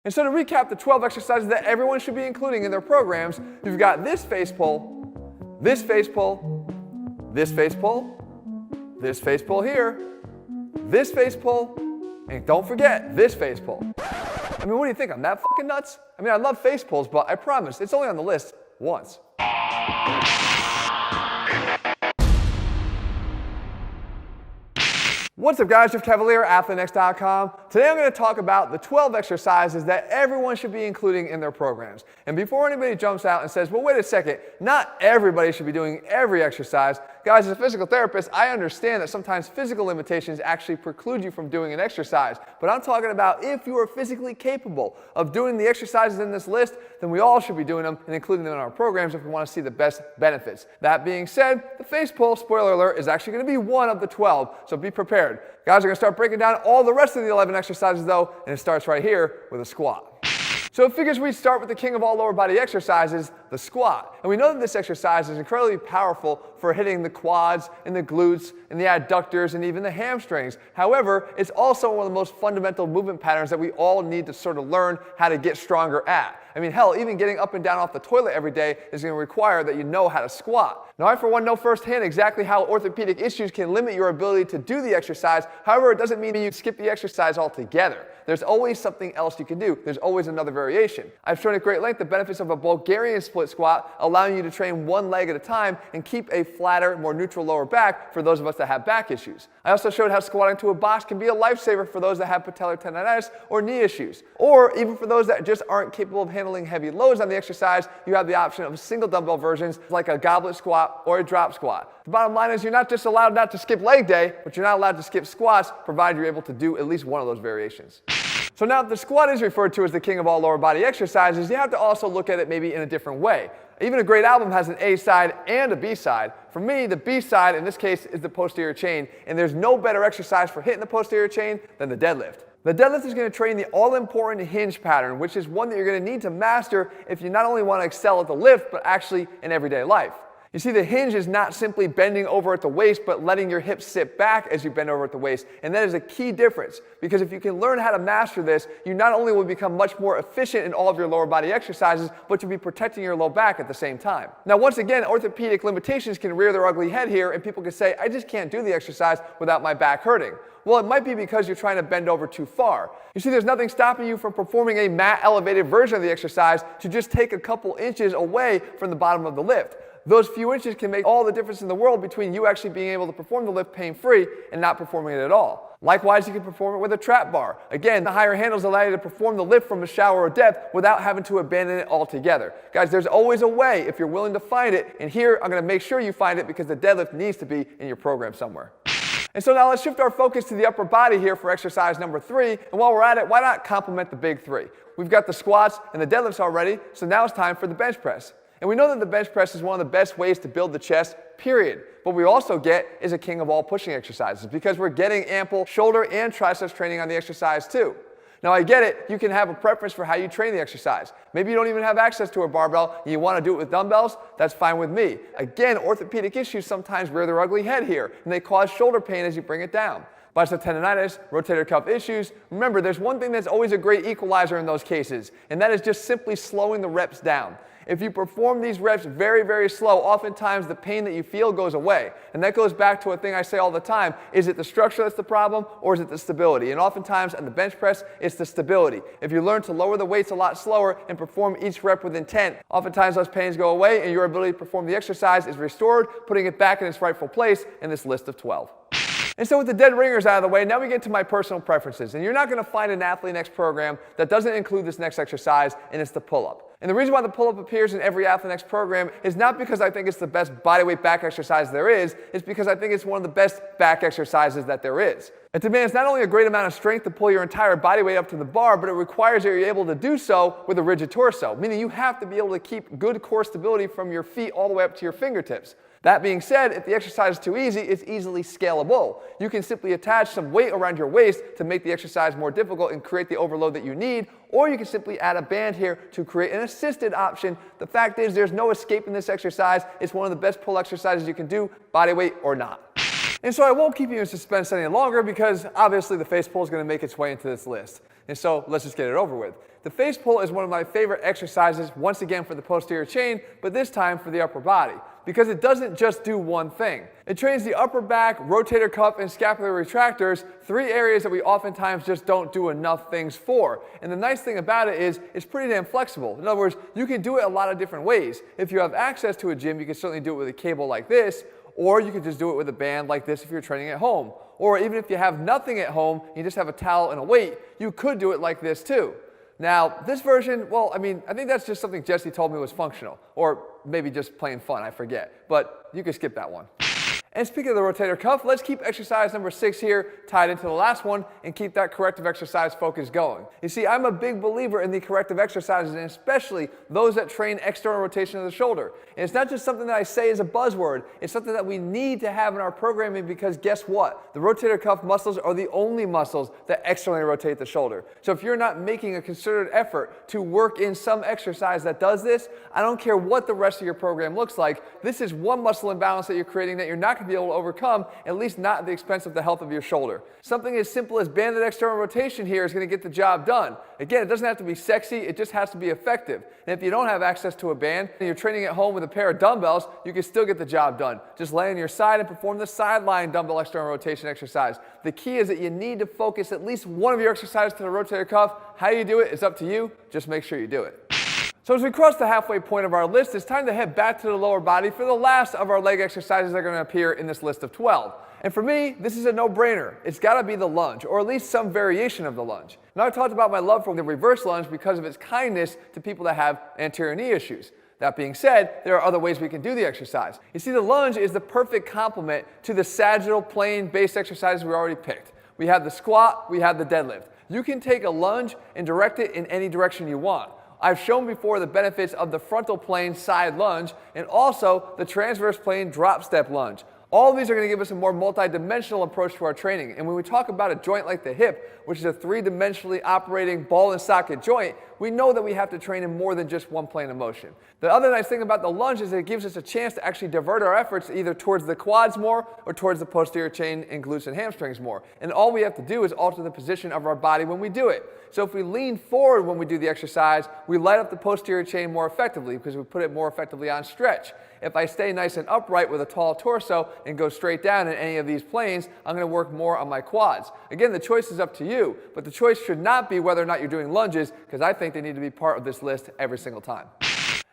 And so to recap the 12 exercises that everyone should be including in their programs, you've got this face pull, this face pull, this face pull, this face pull here, this face pull, and don't forget this face pull. I mean, what do you think? I'm that fucking nuts? I mean, I love face pulls, but I promise it's only on the list once. What's up guys, Jeff Cavalier, AthleanX.com. Today I'm going to talk about the 12 exercises that everyone should be including in their programs. And before anybody jumps out and says, well wait a second, not everybody should be doing every exercise. Guys, as a physical therapist, I understand that sometimes physical limitations actually preclude you from doing an exercise. But I'm talking about if you are physically capable of doing the exercises in this list, then we all should be doing them and including them in our programs if we want to see the best benefits. That being said, the face pull, spoiler alert, is actually going to be one of the 12, so be prepared. Guys, we're going to start breaking down all the rest of the 11 exercises though, and it starts right here with a squat. So it figures we start with the king of all lower body exercises, the squat. And we know that this exercise is incredibly powerful for hitting the quads and the glutes and the adductors and even the hamstrings. However, it's also one of the most fundamental movement patterns that we all need to sort of learn how to get stronger at. I mean, hell, even getting up and down off the toilet every day is going to require that you know how to squat. Now, I for one know firsthand exactly how orthopedic issues can limit your ability to do the exercise. However, it doesn't mean you skip the exercise altogether. There's always something else you can do. There's always another variation. I've shown at great length the benefits of a Bulgarian split squat, allowing you to train one leg at a time and keep a flatter, more neutral lower back for those of us that have back issues. I also showed how squatting to a box can be a lifesaver for those that have patellar tendonitis or knee issues. Or even for those that just aren't capable of handling heavy loads on the exercise, you have the option of single dumbbell versions like a goblet squat or a drop squat. The bottom line is you're not just allowed not to skip leg day, but you're not allowed to skip squats, provided you're able to do at least one of those variations. So now if the squat is referred to as the king of all lower body exercises, you have to also look at it maybe in a different way. Even a great album has an A side and a B side. For me, the B side in this case is the posterior chain, and there's no better exercise for hitting the posterior chain than the deadlift. The deadlift is going to train the all-important hinge pattern, which is one that you're going to need to master if you not only want to excel at the lift, but actually in everyday life. You see, the hinge is not simply bending over at the waist, but letting your hips sit back as you bend over at the waist. And that is a key difference, because if you can learn how to master this, you not only will become much more efficient in all of your lower body exercises, but you'll be protecting your low back at the same time. Now, once again, orthopedic limitations can rear their ugly head here, and people can say, I just can't do the exercise without my back hurting. Well, it might be because you're trying to bend over too far. You see, there's nothing stopping you from performing a mat elevated version of the exercise to just take a couple inches away from the bottom of the lift. Those few inches can make all the difference in the world between you actually being able to perform the lift pain-free and not performing it at all. Likewise, you can perform it with a trap bar. Again, the higher handles allow you to perform the lift from a shallower depth without having to abandon it altogether. Guys, there's always a way if you're willing to find it, and here I'm going to make sure you find it because the deadlift needs to be in your program somewhere. And so now let's shift our focus to the upper body here for exercise number 3, and while we're at it, why not complement the big 3? We've got the squats and the deadlifts already, so now it's time for the bench press. And we know that the bench press is one of the best ways to build the chest, period. What we also get is a king of all pushing exercises because we're getting ample shoulder and triceps training on the exercise too. Now I get it, you can have a preference for how you train the exercise. Maybe you don't even have access to a barbell and you want to do it with dumbbells, that's fine with me. Again, orthopedic issues sometimes rear their ugly head here and they cause shoulder pain as you bring it down. Bicep tendonitis, rotator cuff issues. Remember, there's one thing that's always a great equalizer in those cases, and that is just simply slowing the reps down. If you perform these reps very, very slow, oftentimes the pain that you feel goes away. And that goes back to a thing I say all the time. Is it the structure that's the problem, or is it the stability? And oftentimes on the bench press, it's the stability. If you learn to lower the weights a lot slower and perform each rep with intent, oftentimes those pains go away and your ability to perform the exercise is restored, putting it back in its rightful place in this list of 12. And so with the dead ringers out of the way, now we get to my personal preferences. And you're not going to find an AthleanX program that doesn't include this next exercise, and it's the pull-up. And the reason why the pull-up appears in every AthleanX program is not because I think it's the best bodyweight back exercise there is, it's because I think it's one of the best back exercises that there is. It demands not only a great amount of strength to pull your entire body weight up to the bar, but it requires that you're able to do so with a rigid torso, meaning you have to be able to keep good core stability from your feet all the way up to your fingertips. That being said, if the exercise is too easy, it's easily scalable. You can simply attach some weight around your waist to make the exercise more difficult and create the overload that you need, or you can simply add a band here to create an assisted option. The fact is, there's no escaping this exercise. It's one of the best pull exercises you can do, body weight or not. And so I won't keep you in suspense any longer because obviously the face pull is going to make its way into this list. And so let's just get it over with. The face pull is one of my favorite exercises, once again for the posterior chain, but this time for the upper body, because it doesn't just do one thing. It trains the upper back, rotator cuff, and scapular retractors, 3 areas that we oftentimes just don't do enough things for. And the nice thing about it is it's pretty damn flexible. In other words, you can do it a lot of different ways. If you have access to a gym, you can certainly do it with a cable like this, or you could just do it with a band like this if you're training at home. Or even if you have nothing at home, you just have a towel and a weight, you could do it like this too. Now, this version, well, I think that's just something Jesse told me was functional, or maybe just plain fun, I forget. But you can skip that one. And speaking of the rotator cuff, let's keep exercise number 6 here tied into the last one and keep that corrective exercise focus going. You see, I'm a big believer in the corrective exercises, and especially those that train external rotation of the shoulder. And it's not just something that I say as a buzzword, it's something that we need to have in our programming, because guess what? The rotator cuff muscles are the only muscles that externally rotate the shoulder. So if you're not making a concerted effort to work in some exercise that does this, I don't care what the rest of your program looks like, this is one muscle imbalance that you're creating that you're not going to be able to overcome, at least not at the expense of the health of your shoulder. Something as simple as banded external rotation here is going to get the job done. Again, it doesn't have to be sexy, it just has to be effective. And if you don't have access to a band and you're training at home with a pair of dumbbells, you can still get the job done. Just lay on your side and perform the sideline dumbbell external rotation exercise. The key is that you need to focus at least one of your exercises to the rotator cuff. How you do it is up to you, just make sure you do it. So as we cross the halfway point of our list, it's time to head back to the lower body for the last of our leg exercises that are going to appear in this list of 12. And for me, this is a no-brainer. It's got to be the lunge, or at least some variation of the lunge. Now, I talked about my love for the reverse lunge because of its kindness to people that have anterior knee issues. That being said, there are other ways we can do the exercise. You see, the lunge is the perfect complement to the sagittal plane base exercises we already picked. We have the squat, we have the deadlift. You can take a lunge and direct it in any direction you want. I've shown before the benefits of the frontal plane side lunge and also the transverse plane drop step lunge. All of these are going to give us a more multi-dimensional approach to our training. And when we talk about a joint like the hip, which is a 3-dimensionally operating ball and socket joint, we know that we have to train in more than just one plane of motion. The other nice thing about the lunge is that it gives us a chance to actually divert our efforts either towards the quads more or towards the posterior chain and glutes and hamstrings more. And all we have to do is alter the position of our body when we do it. So if we lean forward when we do the exercise, we light up the posterior chain more effectively because we put it more effectively on stretch. If I stay nice and upright with a tall torso and go straight down in any of these planes, I'm going to work more on my quads. Again, the choice is up to you, but the choice should not be whether or not you're doing lunges, because I think they need to be part of this list every single time.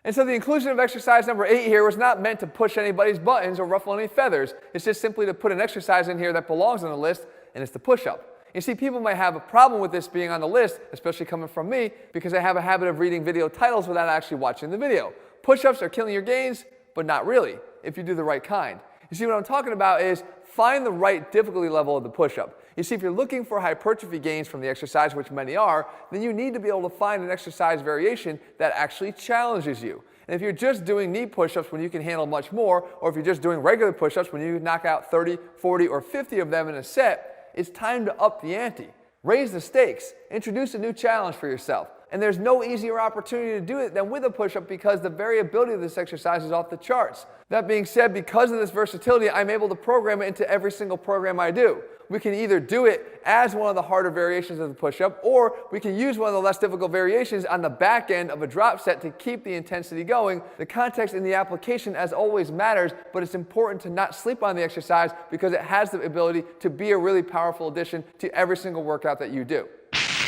And so the inclusion of exercise number 8 here was not meant to push anybody's buttons or ruffle any feathers. It's just simply to put an exercise in here that belongs on the list, and it's the push-up. You see, people might have a problem with this being on the list, especially coming from me, because I have a habit of reading video titles without actually watching the video. Push-ups are killing your gains, but not really, if you do the right kind. You see, what I'm talking about is find the right difficulty level of the push-up. You see, if you're looking for hypertrophy gains from the exercise, which many are, then you need to be able to find an exercise variation that actually challenges you. And if you're just doing knee push-ups when you can handle much more, or if you're just doing regular push-ups when you can knock out 30, 40, or 50 of them in a set, it's time to up the ante. Raise the stakes. Introduce a new challenge for yourself. And there's no easier opportunity to do it than with a push-up because the variability of this exercise is off the charts. That being said, because of this versatility, I'm able to program it into every single program I do. We can either do it as one of the harder variations of the push-up, or we can use one of the less difficult variations on the back end of a drop set to keep the intensity going. The context in the application, as always, matters, but it's important to not sleep on the exercise because it has the ability to be a really powerful addition to every single workout that you do.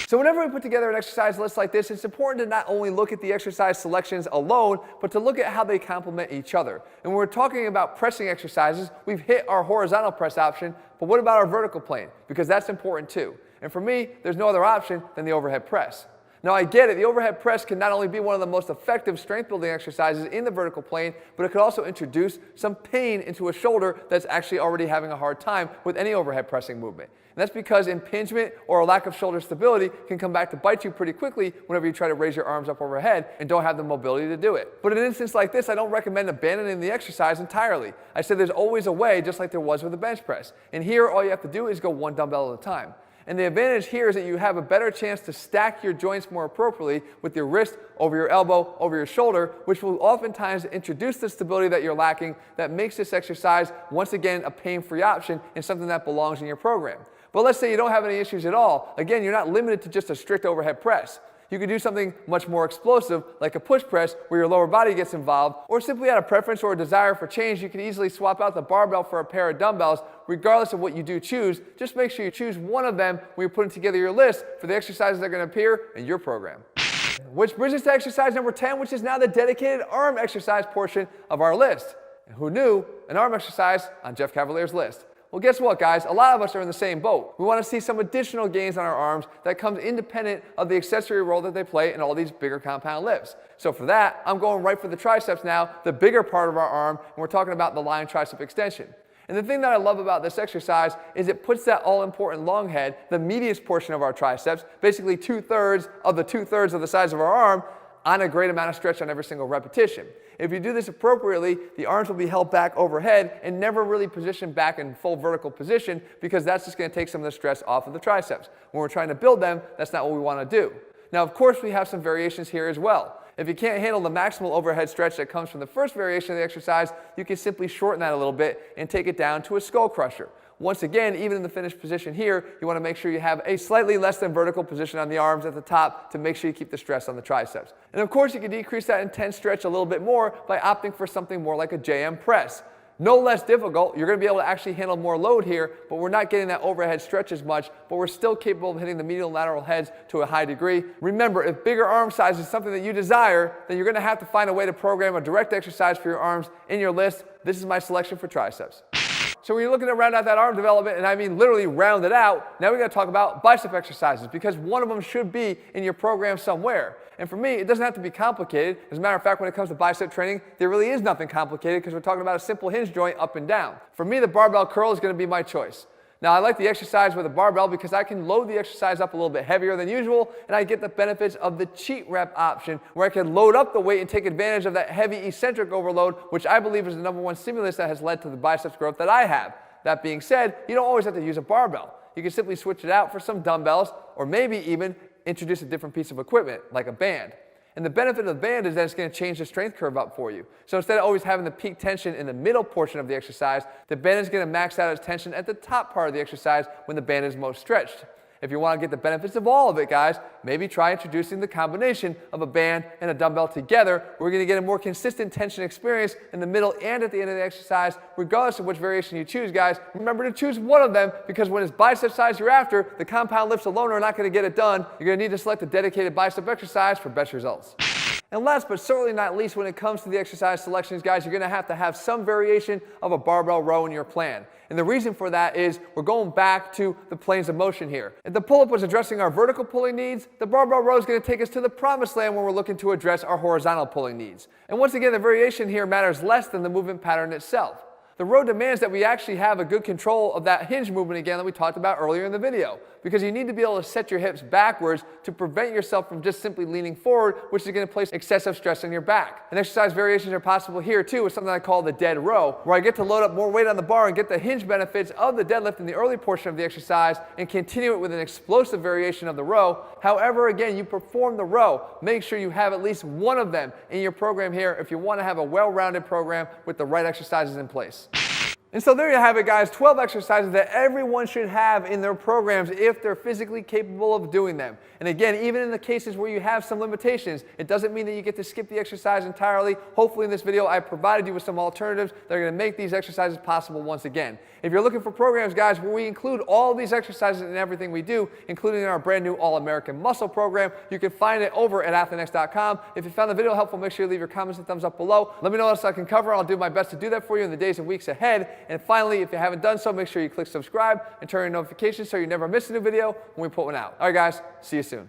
So whenever we put together an exercise list like this, it's important to not only look at the exercise selections alone, but to look at how they complement each other. And when we're talking about pressing exercises, we've hit our horizontal press option, but what about our vertical plane? Because that's important too. And for me, there's no other option than the overhead press. Now I get it, the overhead press can not only be one of the most effective strength building exercises in the vertical plane, but it could also introduce some pain into a shoulder that's actually already having a hard time with any overhead pressing movement. And that's because impingement or a lack of shoulder stability can come back to bite you pretty quickly whenever you try to raise your arms up overhead and don't have the mobility to do it. But in an instance like this, I don't recommend abandoning the exercise entirely. I said there's always a way, just like there was with the bench press. And here, all you have to do is go one dumbbell at a time. And the advantage here is that you have a better chance to stack your joints more appropriately with your wrist over your elbow, over your shoulder, which will oftentimes introduce the stability that you're lacking that makes this exercise, once again, a pain-free option and something that belongs in your program. But let's say you don't have any issues at all. Again, you're not limited to just a strict overhead press. You could do something much more explosive, like a push press, where your lower body gets involved, or simply out of preference or a desire for change, you can easily swap out the barbell for a pair of dumbbells, regardless of what you do choose. Just make sure you choose one of them when you're putting together your list for the exercises that are going to appear in your program. Which brings us to exercise number 10, which is now the dedicated arm exercise portion of our list. And who knew an arm exercise on Jeff Cavalier's list? Well, guess what, guys? A lot of us are in the same boat. We want to see some additional gains on our arms that comes independent of the accessory role that they play in all these bigger compound lifts. So for that, I'm going right for the triceps now, the bigger part of our arm, and we're talking about the lying tricep extension. And the thing that I love about this exercise is it puts that all-important long head, the medius portion of our triceps, basically 2/3 of the 2/3 of the size of our arm, on a great amount of stretch on every single repetition. If you do this appropriately, the arms will be held back overhead and never really positioned back in full vertical position, because that's just going to take some of the stress off of the triceps. When we're trying to build them, that's not what we want to do. Now, of course, we have some variations here as well. If you can't handle the maximal overhead stretch that comes from the first variation of the exercise, you can simply shorten that a little bit and take it down to a skull crusher. Once again, even in the finished position here, you want to make sure you have a slightly less than vertical position on the arms at the top to make sure you keep the stress on the triceps. And of course, you can decrease that intense stretch a little bit more by opting for something more like a JM press. No less difficult. You're going to be able to actually handle more load here, but we're not getting that overhead stretch as much, but we're still capable of hitting the medial and lateral heads to a high degree. Remember, if bigger arm size is something that you desire, then you're going to have to find a way to program a direct exercise for your arms in your list. This is my selection for triceps. So when you're looking to round out that arm development, and I mean literally round it out, now we're going to talk about bicep exercises, because one of them should be in your program somewhere. And for me, it doesn't have to be complicated. As a matter of fact, when it comes to bicep training, there really is nothing complicated, because we're talking about a simple hinge joint up and down. For me, the barbell curl is going to be my choice. Now, I like the exercise with a barbell because I can load the exercise up a little bit heavier than usual, and I get the benefits of the cheat rep option, where I can load up the weight and take advantage of that heavy eccentric overload, which I believe is the #1 stimulus that has led to the biceps growth that I have. That being said, you don't always have to use a barbell. You can simply switch it out for some dumbbells, or maybe even introduce a different piece of equipment, like a band. And the benefit of the band is that it's going to change the strength curve up for you. So instead of always having the peak tension in the middle portion of the exercise, the band is going to max out its tension at the top part of the exercise when the band is most stretched. If you want to get the benefits of all of it, guys, maybe try introducing the combination of a band and a dumbbell together. We're going to get a more consistent tension experience in the middle and at the end of the exercise, regardless of which variation you choose, guys. Remember to choose one of them, because when it's bicep size you're after, the compound lifts alone are not going to get it done. You're going to need to select a dedicated bicep exercise for best results. And last but certainly not least, when it comes to the exercise selections, guys, you're going to have some variation of a barbell row in your plan. And the reason for that is we're going back to the planes of motion here. If the pull-up was addressing our vertical pulling needs, the barbell row is going to take us to the promised land when we're looking to address our horizontal pulling needs. And once again, the variation here matters less than the movement pattern itself. The row demands that we actually have a good control of that hinge movement again that we talked about earlier in the video, because you need to be able to set your hips backwards to prevent yourself from just simply leaning forward, which is going to place excessive stress on your back. And exercise variations are possible here too with something I call the dead row, where I get to load up more weight on the bar and get the hinge benefits of the deadlift in the early portion of the exercise and continue it with an explosive variation of the row. However, again, you perform the row. Make sure you have at least one of them in your program here if you want to have a well-rounded program with the right exercises in place. And so there you have it, guys, 12 exercises that everyone should have in their programs if they're physically capable of doing them. And again, even in the cases where you have some limitations, it doesn't mean that you get to skip the exercise entirely. Hopefully in this video I provided you with some alternatives that are going to make these exercises possible once again. If you're looking for programs, guys, where we include all these exercises in everything we do, including our brand new All-American Muscle program, you can find it over at athlenex.com. If you found the video helpful, make sure you leave your comments and thumbs up below. Let me know what else I can cover. I'll do my best to do that for you in the days and weeks ahead. And finally, if you haven't done so, make sure you click subscribe and turn on notifications so you never miss a new video when we put one out. All right, guys, see you soon.